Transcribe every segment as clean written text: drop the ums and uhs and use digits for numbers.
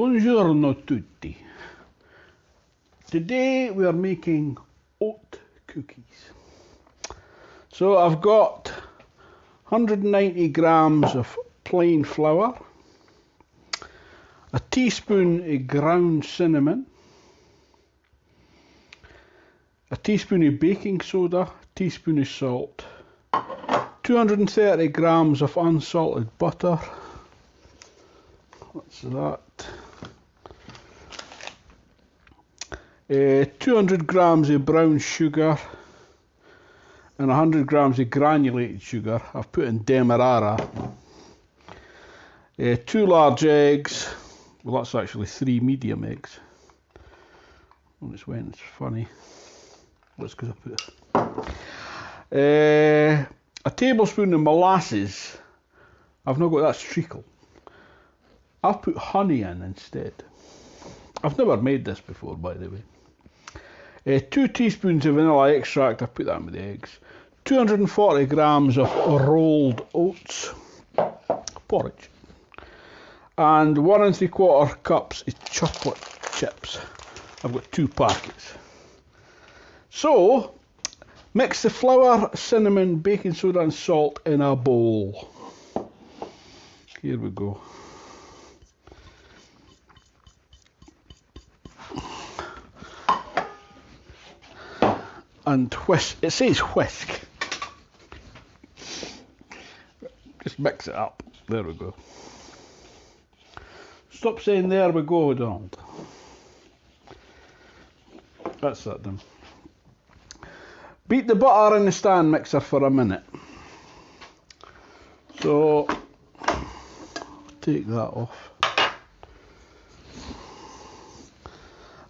Buongiorno tutti. Today we are making oat cookies. So I've got 190 grams of plain flour, a teaspoon of ground cinnamon, a teaspoon of baking soda, a teaspoon of salt, 230 grams of unsalted butter. What's that? 200 grams of brown sugar and 100 grams of granulated sugar. I've put in demerara. 2 large eggs. Well, that's actually 3 medium eggs. Oh, it's when it's funny. That's because I put a tablespoon of molasses. I've not got that treacle. I've put honey in instead. I've never made this before, by the way. 2 teaspoons of vanilla extract. I've put that in with the eggs. 240 grams of rolled oats porridge. And 1 3/4 cups of chocolate chips. I've got 2 packets. So, mix the flour, cinnamon, baking soda and salt in a bowl. Here we go. And whisk. It says whisk. Just mix it up. There we go. Stop saying there we go, Donald. That's that done. Beat the butter in the stand mixer for a minute. So, take that off.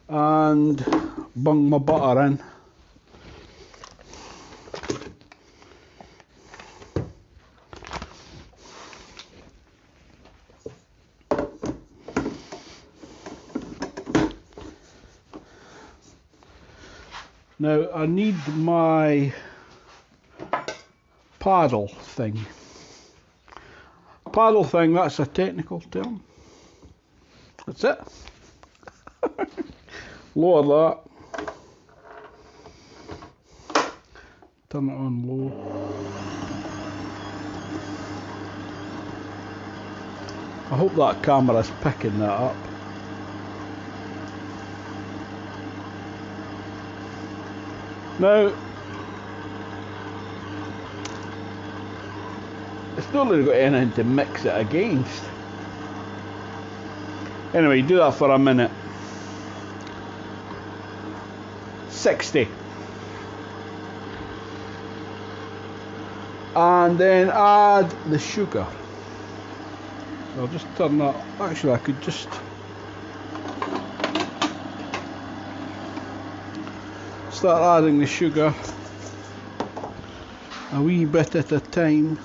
And bung my butter in. Now I need my paddle thing. Paddle thing, that's a technical term. That's it. Lower that. Turn it on low. I hope that camera's picking that up. Now, it's not really got anything to mix it against. Anyway, do that for a minute. 60. And then add the sugar. I'll just turn that. Actually, I could just start adding the sugar a wee bit at a time.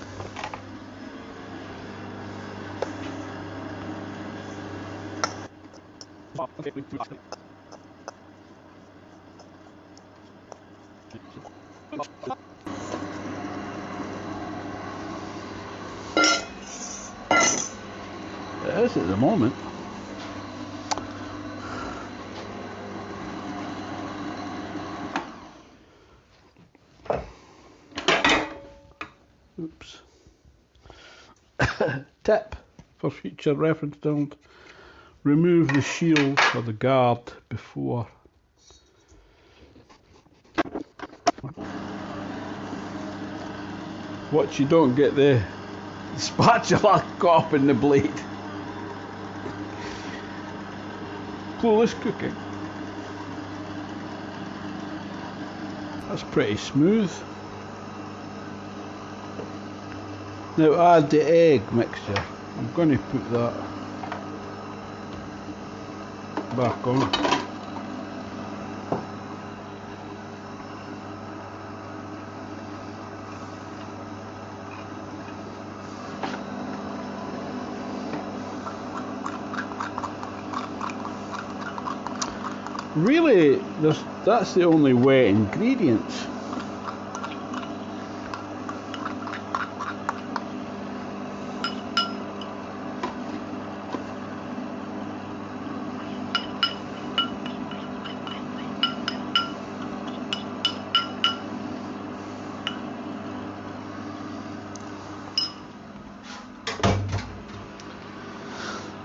It is at the moment. Oops. Tip for future reference: don't remove the shield or the guard before. Watch you don't get the spatula caught up in the blade. Clueless cooking. That's pretty smooth. Now add the egg mixture. I'm going to put that back on. Really, that's the only wet ingredients.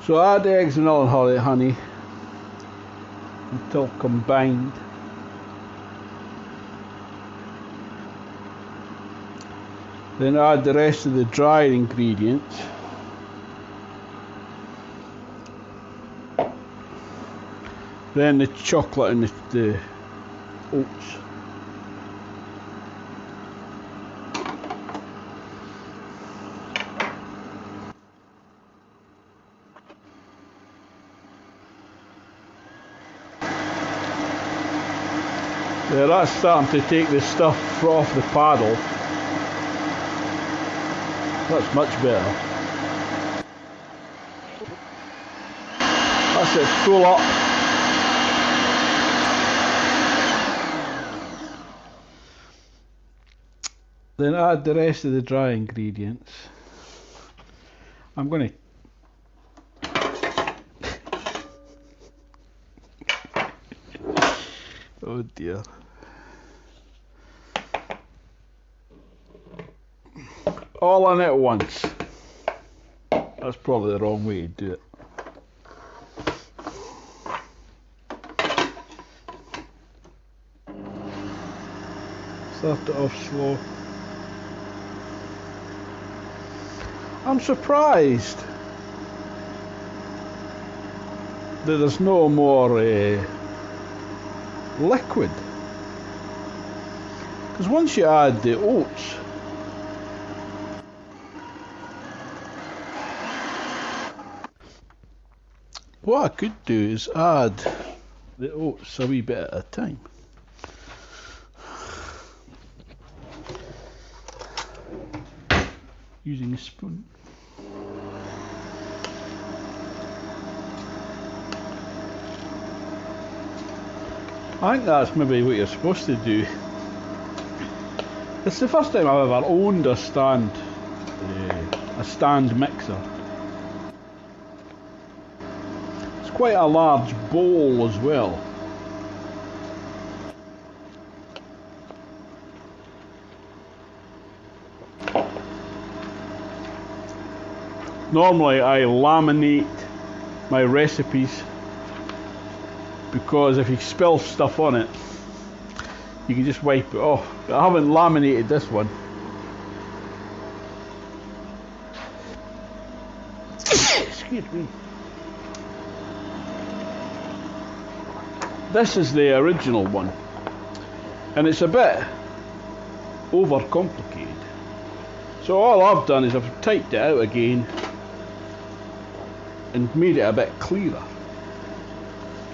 So add eggs, vanilla and honey until combined. Then add the rest of the dried ingredients. Then the chocolate and the oats. Yeah, that's starting to take the stuff off the paddle. That's much better. That's it, full up. Then add the rest of the dry ingredients. I'm going to oh dear. All in at once. That's probably the wrong way to do it. Start it off slow. I'm surprised that there's no more liquid. Because once you add the oats, what I could do is add the oats a wee bit at a time. Using a spoon. I think that's maybe what you're supposed to do. It's the first time I've ever owned a stand mixer. It's quite a large bowl as well. Normally I laminate my recipes because if you spill stuff on it, you can just wipe it off. But I haven't laminated this one. Excuse me. This is the original one, and it's a bit overcomplicated. So all I've done is I've typed it out again and made it a bit clearer.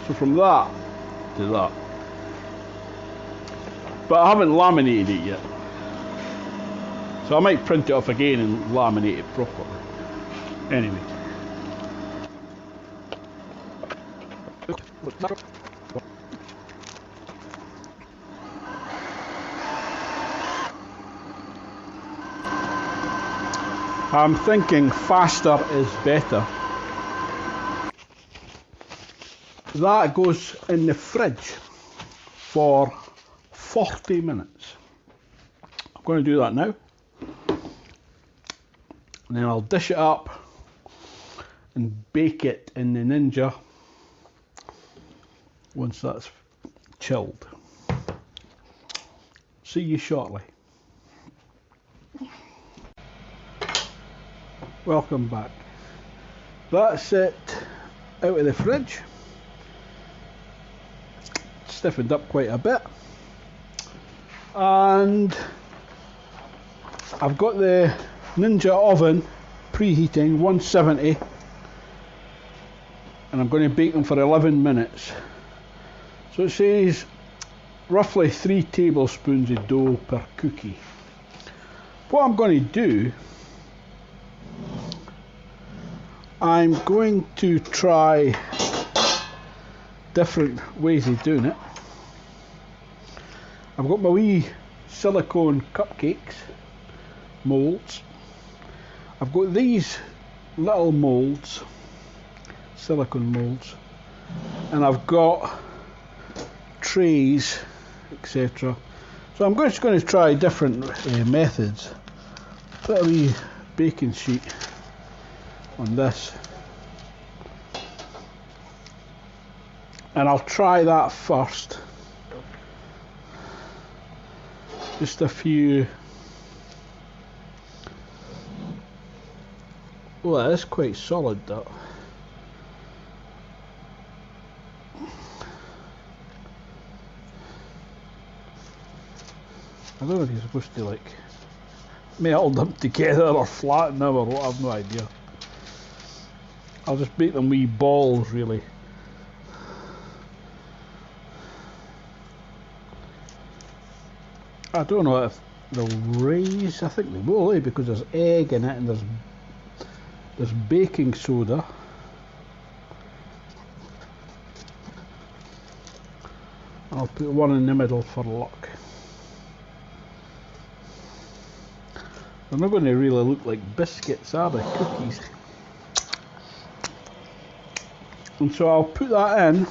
So from that to that. But I haven't laminated it yet. So I might print it off again and laminate it properly. Anyway. I'm thinking faster is better. That goes in the fridge for 40 minutes. I'm going to do that now. And then I'll dish it up and bake it in the Ninja once that's chilled. See you shortly. Welcome back. That's it out of the fridge. Stiffened up quite a bit. And I've got the Ninja oven preheating 170, and I'm going to bake them for 11 minutes. So it says roughly 3 tablespoons of dough per cookie. What I'm going to do, I'm going to try different ways of doing it. I've got my wee silicone cupcakes molds. I've got these little molds, silicone molds, and I've got trays, etc. So I'm just going to try different methods. Put a wee baking sheet on this. and I'll try that first. Just a few. Oh, that is quite solid, that. I don't know if you're supposed to like melt them together or flatten them or what, I've no idea. I'll just make them wee balls, really. I don't know if they'll raise. I think they will, because there's egg in it and there's baking soda. I'll put one in the middle for luck. They're not going to really look like biscuits, are they? Cookies. And so I'll put that in.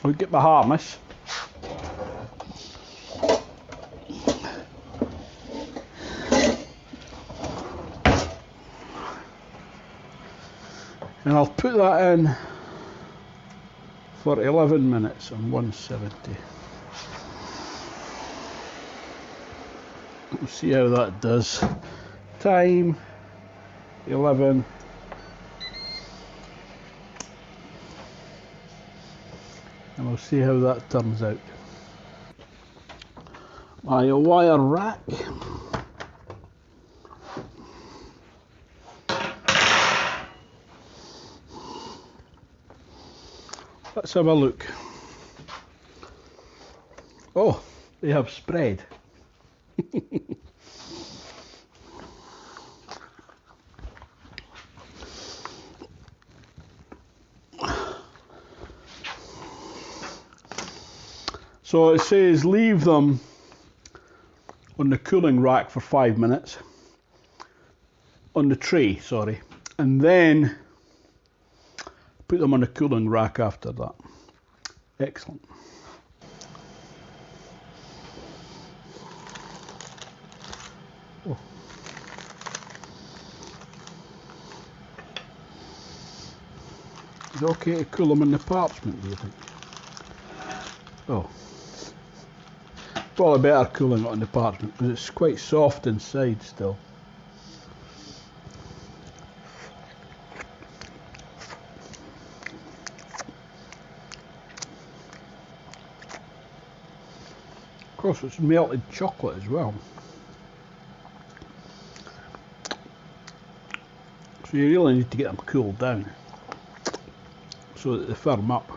I'll get my harness. And I'll put that in for 11 minutes on 170. We'll see how that does. Time 11. And we'll see how that turns out. My wire rack. Let's have a look. Oh, they have spread. So it says leave them on the cooling rack for 5 minutes. On the tray, sorry. And then put them on the cooling rack after that. Excellent. Oh. Is it okay to cool them in the parchment, do you think? Oh. Probably better cooling it on the parchment because it's quite soft inside still. Of course, it's melted chocolate as well. So you really need to get them cooled down so that they firm up.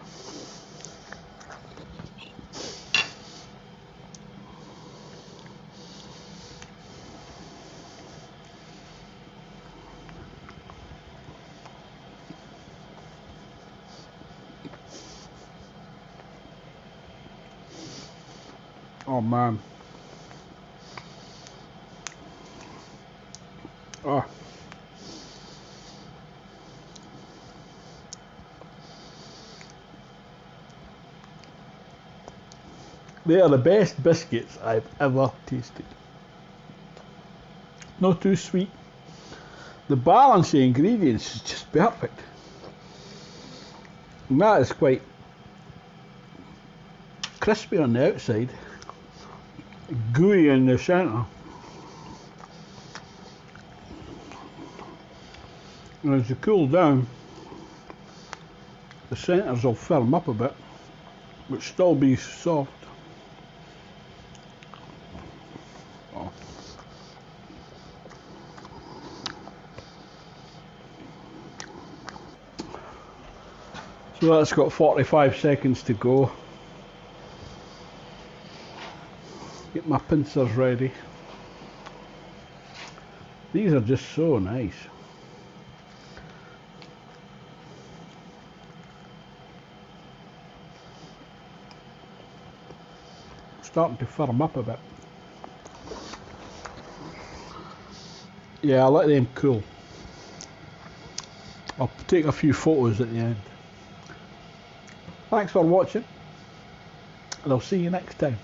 Oh man. Oh. They are the best biscuits I've ever tasted. Not too sweet. The balance of ingredients is just perfect. And that is quite crispy on the outside, gooey in the centre. And as you cool down, the centres will firm up a bit, but still be soft. Oh. So that's got 45 seconds to go. Get my pincers ready. These are just so nice. Starting to firm up a bit. Yeah, I'll let them cool. I'll take a few photos at the end. Thanks for watching, and I'll see you next time.